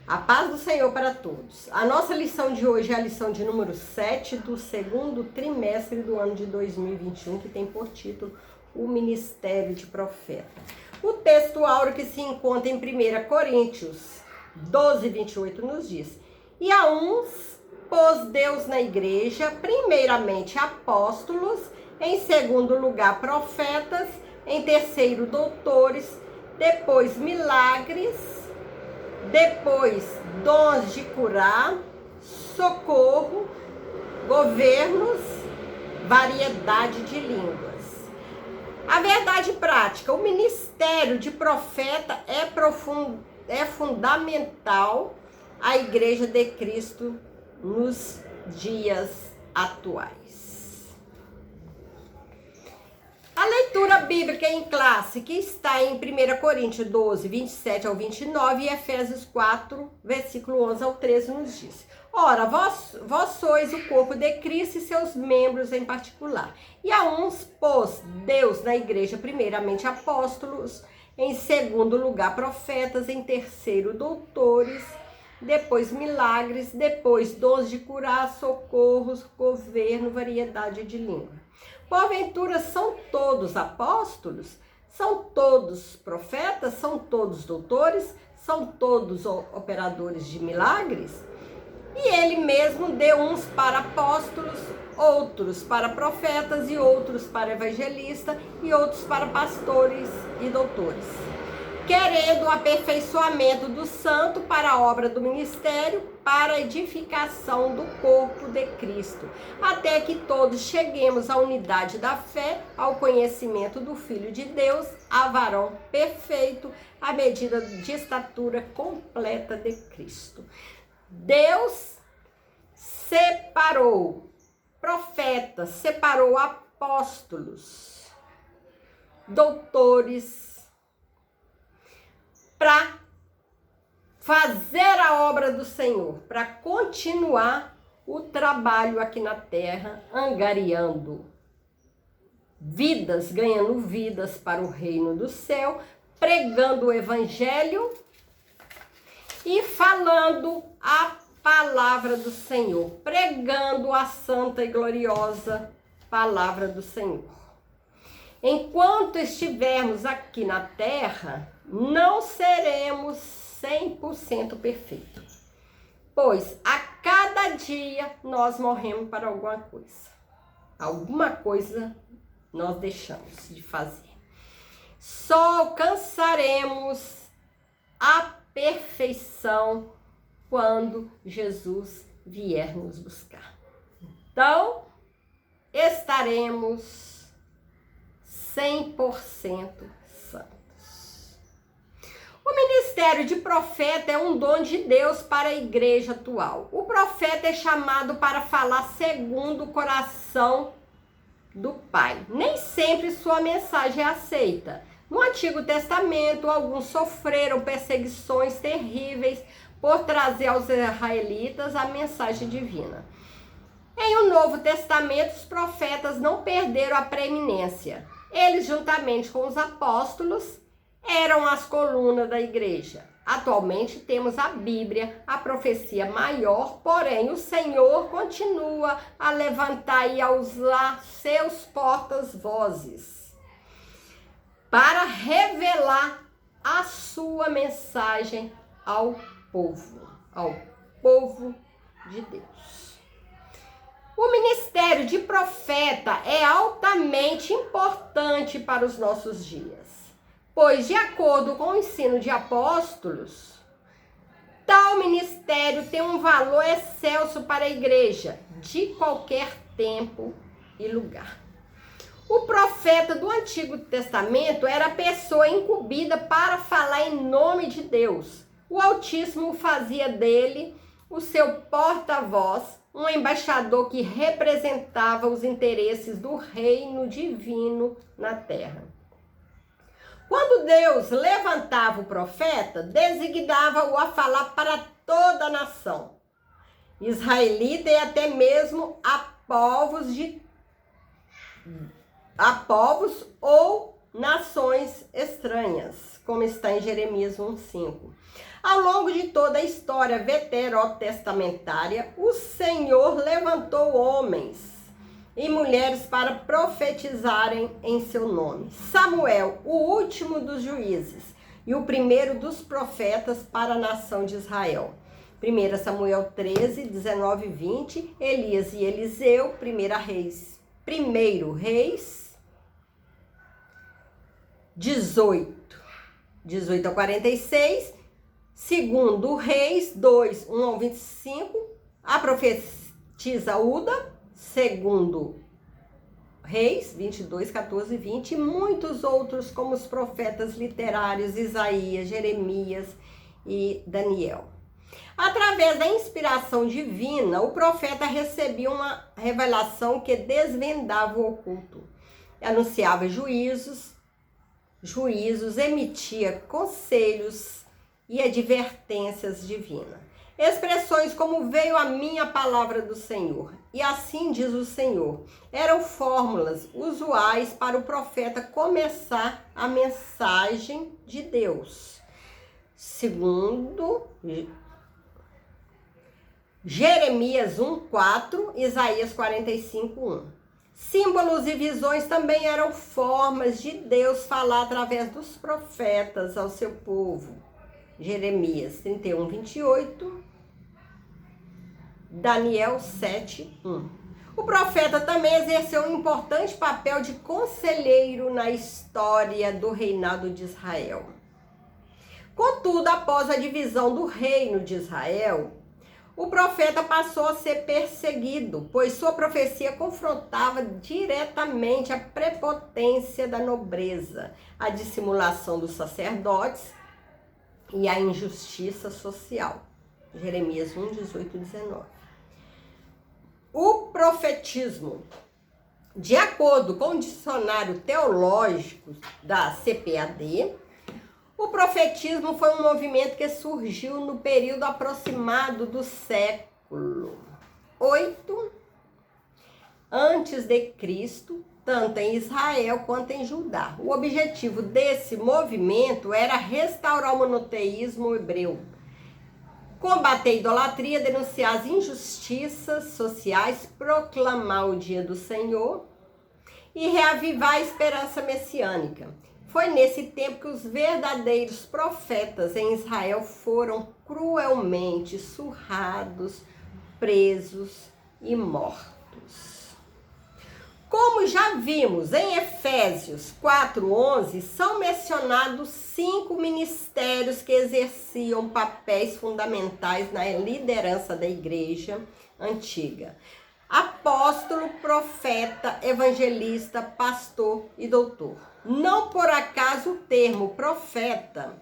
A paz do Senhor para todos. A nossa lição de hoje é a lição de número 7 do segundo trimestre do ano de 2021, que tem por título o Ministério de Profeta. O texto áureo que se encontra em 1 Coríntios 12, 28 nos diz: E a uns pôs Deus na igreja, primeiramente apóstolos, em segundo lugar profetas, em terceiro doutores, depois milagres, depois dons de curar, socorro, governos, variedade de línguas. A verdade prática: o ministério de profeta é fundamental à Igreja de Cristo nos dias atuais. A leitura bíblica em classe, que está em 1 Coríntios 12, 27 ao 29 e Efésios 4, versículo 11 ao 13, nos diz: Ora, vós sois o corpo de Cristo e seus membros em particular. E a uns pôs Deus na igreja, primeiramente apóstolos, em segundo lugar profetas, em terceiro doutores, depois milagres, depois dons de curar, socorros, governo, variedade de língua. Porventura são todos apóstolos? São todos profetas? São todos doutores? São todos operadores de milagres? E ele mesmo deu uns para apóstolos, outros para profetas, e outros para evangelistas, e outros para pastores e doutores, querendo o aperfeiçoamento do santo para a obra do ministério, para a edificação do corpo de Cristo, até que todos cheguemos à unidade da fé, ao conhecimento do Filho de Deus, a varão perfeito, à medida de estatura completa de Cristo. Deus separou profetas, separou apóstolos, doutores, para fazer a obra do Senhor, para continuar o trabalho aqui na terra, angariando vidas, ganhando vidas para o reino do céu, pregando o evangelho e falando a palavra do Senhor, pregando a santa e gloriosa palavra do Senhor. Enquanto estivermos aqui na terra, não seremos 100% perfeitos, pois a cada dia nós morremos para alguma coisa. Alguma coisa nós deixamos de fazer. Só alcançaremos a perfeição quando Jesus vier nos buscar. Então, estaremos 100% santos. O ministério de profeta é um dom de Deus para a igreja atual. O profeta é chamado para falar segundo o coração do Pai. Nem sempre sua mensagem é aceita. No Antigo Testamento, alguns sofreram perseguições terríveis por trazer aos israelitas a mensagem divina. Em o Novo Testamento, os profetas não perderam a preeminência. Eles, juntamente com os apóstolos, eram as colunas da igreja. Atualmente temos a Bíblia, a profecia maior, porém o Senhor continua a levantar e a usar seus portas-vozes para revelar a sua mensagem ao povo de Deus. O ministério de profeta é altamente importante para os nossos dias, pois, de acordo com o ensino de apóstolos, tal ministério tem um valor excelso para a igreja, de qualquer tempo e lugar. O profeta do Antigo Testamento era a pessoa incumbida para falar em nome de Deus. O Altíssimo fazia dele o seu porta-voz, um embaixador que representava os interesses do reino divino na terra. Quando Deus levantava o profeta, designava-o a falar para toda a nação israelita e até mesmo a povos ou nações estranhas, como está em Jeremias 1:5. Ao longo de toda a história veterotestamentária, o Senhor levantou homens e mulheres para profetizarem em seu nome. Samuel, o último dos juízes e o primeiro dos profetas para a nação de Israel. 1 Samuel 13, 19 e 20, Elias e Eliseu, 1 Reis 18 a 46, 2 Reis 2, 1 ao 25, a profetisa Uda, 2 Reis 22, 14 e 20, e muitos outros como os profetas literários Isaías, Jeremias e Daniel. Através da inspiração divina, o profeta recebia uma revelação que desvendava o oculto, anunciava juízos, emitia conselhos e advertências divinas. Expressões como veio a minha palavra do Senhor, e assim diz o Senhor, eram fórmulas usuais para o profeta começar a mensagem de Deus. Segundo Jeremias 1:4, Isaías 45:1. Símbolos e visões também eram formas de Deus falar através dos profetas ao seu povo. Jeremias 31:28, Daniel 7:1. O profeta também exerceu um importante papel de conselheiro na história do reinado de Israel. Contudo, após a divisão do reino de Israel, o profeta passou a ser perseguido, pois sua profecia confrontava diretamente a prepotência da nobreza, a dissimulação dos sacerdotes e a injustiça social. Jeremias 1, 18 e 19. O profetismo. De acordo com o dicionário teológico da CPAD, o profetismo foi um movimento que surgiu no período aproximado do século 8 antes de Cristo, tanto em Israel quanto em Judá. O objetivo desse movimento era restaurar o monoteísmo hebreu, combater a idolatria, denunciar as injustiças sociais, proclamar o dia do Senhor e reavivar a esperança messiânica. Foi nesse tempo que os verdadeiros profetas em Israel foram cruelmente surrados, presos e mortos. Como já vimos em Efésios 4:11, são mencionados 5 ministérios que exerciam papéis fundamentais na liderança da igreja antiga: apóstolo, profeta, evangelista, pastor e doutor. Não por acaso o termo profeta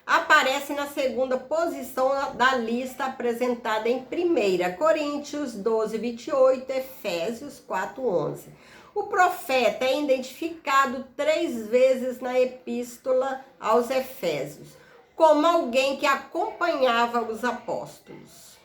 aparece na segunda posição da lista apresentada em 1 Coríntios 12, 28, Efésios 4:11. O profeta é identificado 3 vezes na epístola aos Efésios, como alguém que acompanhava os apóstolos.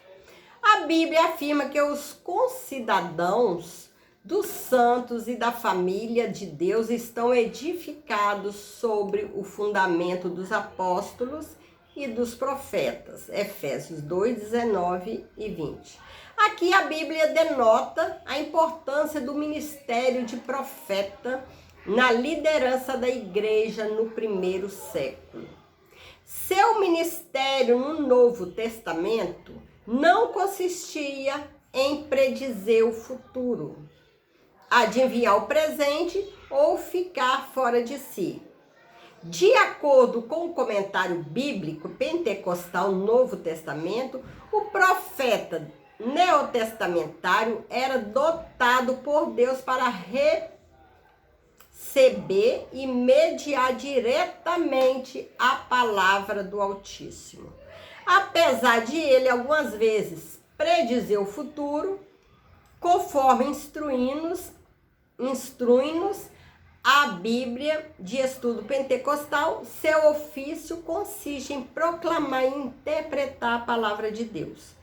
A Bíblia afirma que os concidadãos dos santos e da família de Deus estão edificados sobre o fundamento dos apóstolos e dos profetas. Efésios 2, 19 e 20. Aqui a Bíblia denota a importância do ministério de profeta na liderança da igreja no primeiro século. Seu ministério no Novo Testamento não consistia em predizer o futuro, adivinhar o presente ou ficar fora de si. De acordo com o comentário bíblico pentecostal Novo Testamento, o profeta neotestamentário era dotado por Deus para receber e mediar diretamente a palavra do Altíssimo. Apesar de ele algumas vezes predizer o futuro, conforme instrui-nos a Bíblia de estudo pentecostal, seu ofício consiste em proclamar e interpretar a palavra de Deus,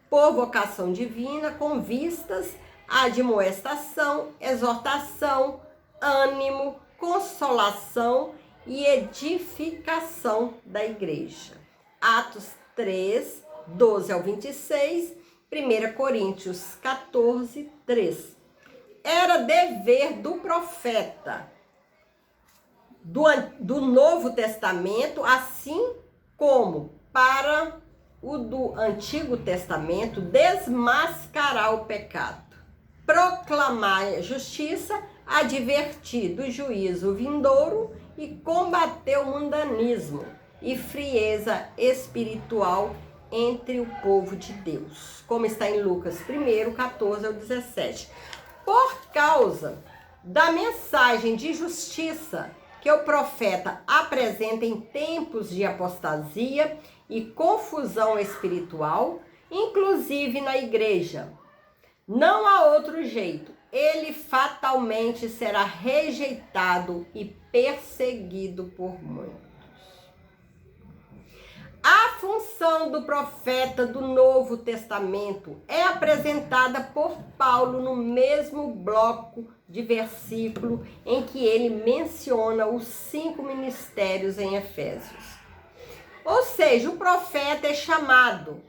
por vocação divina, com vistas à admoestação, exortação, ânimo, consolação e edificação da igreja. Atos 3, 12 ao 26, 1 Coríntios 14, 3. Era dever do profeta do Novo Testamento, assim como para o do Antigo Testamento, desmascarar o pecado, proclamar a justiça, advertir do juízo vindouro e combater o mundanismo e frieza espiritual entre o povo de Deus, como está em Lucas 1, 14 ao 17. Por causa da mensagem de justiça que o profeta apresenta em tempos de apostasia e confusão espiritual, inclusive na igreja, não há outro jeito. Ele fatalmente será rejeitado e perseguido por muitos. A função do profeta do Novo Testamento é apresentada por Paulo no mesmo bloco de versículo em que ele menciona os 5 ministérios em Efésios. Ou seja, o profeta é chamado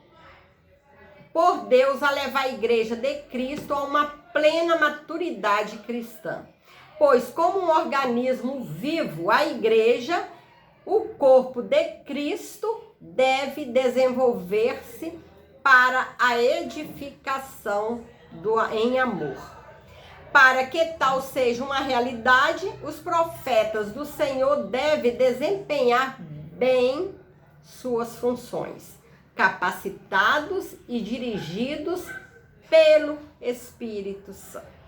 por Deus a levar a igreja de Cristo a uma plena maturidade cristã. Pois, como um organismo vivo, a igreja, o corpo de Cristo, deve desenvolver-se para a edificação em amor. Para que tal seja uma realidade, os profetas do Senhor devem desempenhar bem suas funções, capacitados e dirigidos pelo Espírito Santo.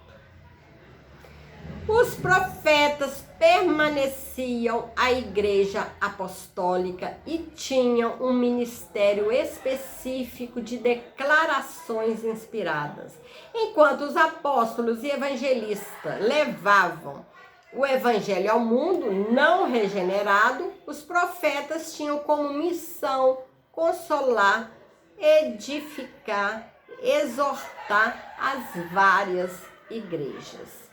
Os profetas permaneciam à igreja apostólica e tinham um ministério específico de declarações inspiradas. Enquanto os apóstolos e evangelistas levavam o evangelho ao mundo não regenerado, os profetas tinham como missão consolar, edificar, exortar as várias igrejas.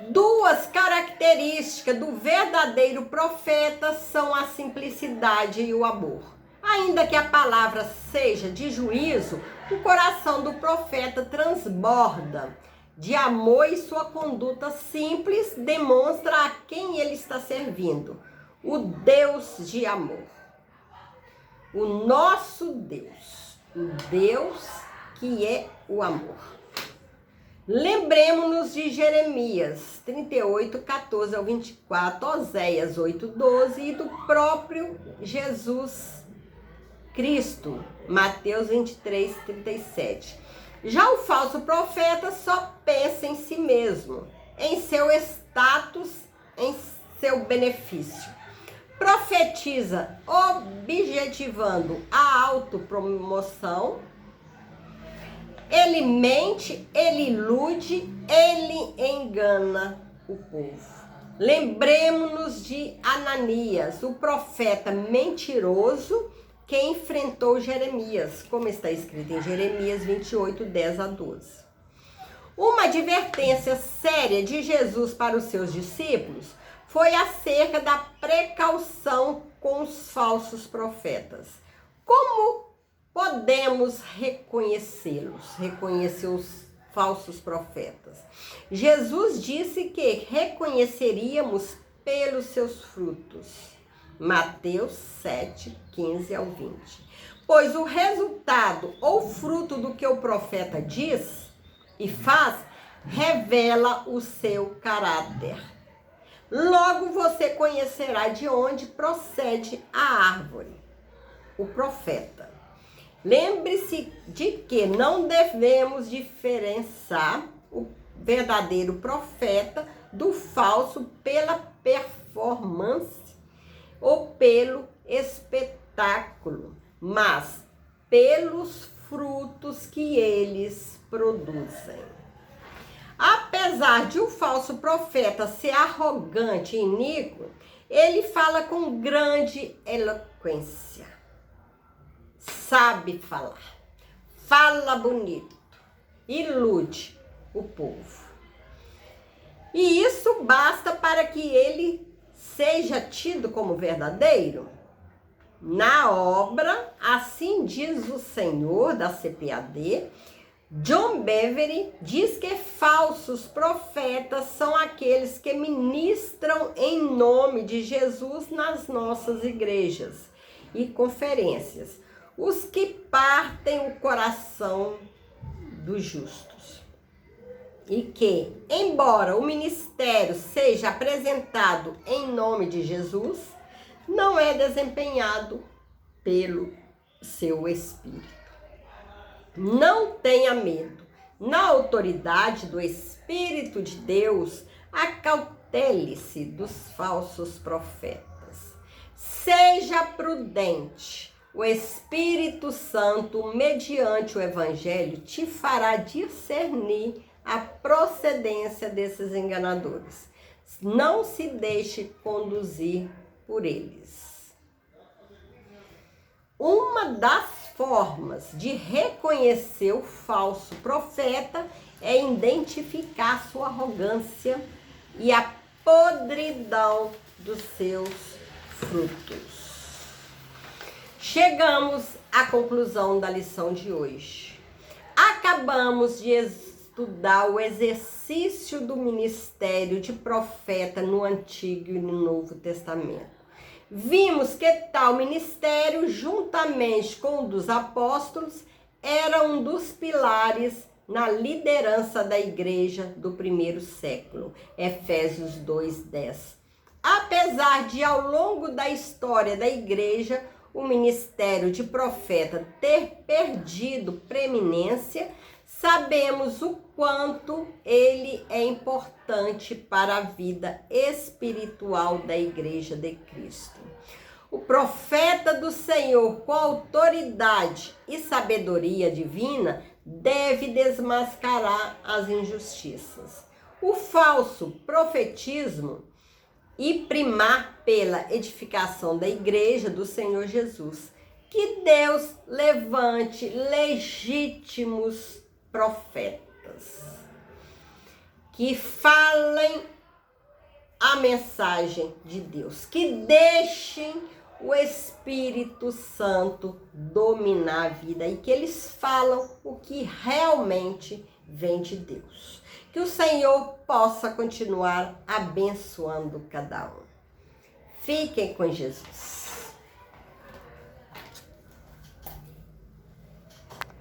Duas características do verdadeiro profeta são a simplicidade e o amor. Ainda que a palavra seja de juízo, o coração do profeta transborda de amor e sua conduta simples demonstra a quem ele está servindo: o Deus de amor. O nosso Deus, o Deus que é o amor. Lembremos-nos de Jeremias 38, 14 ao 24, Oséias 8, 12 e do próprio Jesus Cristo, Mateus 23, 37. Já o falso profeta só pensa em si mesmo, em seu status, em seu benefício. Profetiza objetivando a autopromoção. Ele mente, ele ilude, ele engana o povo. Lembremos-nos de Ananias, o profeta mentiroso que enfrentou Jeremias, como está escrito em Jeremias 28, 10 a 12. Uma advertência séria de Jesus para os seus discípulos foi acerca da precaução com os falsos profetas. Como podemos reconhecê-los, reconhecer os falsos profetas? Jesus disse que reconheceríamos pelos seus frutos. Mateus 7, 15 ao 20. Pois o resultado ou fruto do que o profeta diz e faz revela o seu caráter. Logo você conhecerá de onde procede a árvore, o profeta. Lembre-se de que não devemos diferenciar o verdadeiro profeta do falso pela performance ou pelo espetáculo, mas pelos frutos que eles produzem. Apesar de o falso profeta ser arrogante e iníquo, ele fala com grande eloquência. Sabe falar, fala bonito, ilude o povo. E isso basta para que ele seja tido como verdadeiro? na obra Assim Diz o Senhor, da CPAD, John Bevere diz que falsos profetas são aqueles que ministram em nome de Jesus nas nossas igrejas e conferências, os que partem o coração dos justos. E que, embora o ministério seja apresentado em nome de Jesus, não é desempenhado pelo seu espírito. Não tenha medo. Na autoridade do Espírito de Deus, acautele-se dos falsos profetas. Seja prudente. O Espírito Santo, mediante o Evangelho, te fará discernir a procedência desses enganadores. Não se deixe conduzir por eles. Uma das formas de reconhecer o falso profeta é identificar sua arrogância e a podridão dos seus frutos. Chegamos à conclusão da lição de hoje. Acabamos de estudar o exercício do ministério de profeta no Antigo e no Novo Testamento. Vimos que tal ministério, juntamente com o dos apóstolos, era um dos pilares na liderança da igreja do primeiro século. Efésios 2:10. Apesar de, ao longo da história da igreja, o ministério de profeta ter perdido preeminência, sabemos o quanto ele é importante para a vida espiritual da Igreja de Cristo. O profeta do Senhor, com autoridade e sabedoria divina, deve desmascarar as injustiças. O falso profetismo e primar pela edificação da Igreja do Senhor Jesus. Que Deus levante legítimos profetas que falem a mensagem de Deus, que deixem o Espírito Santo dominar a vida e que eles falam o que realmente vem de Deus. Que o Senhor possa continuar abençoando cada um. Fiquem com Jesus.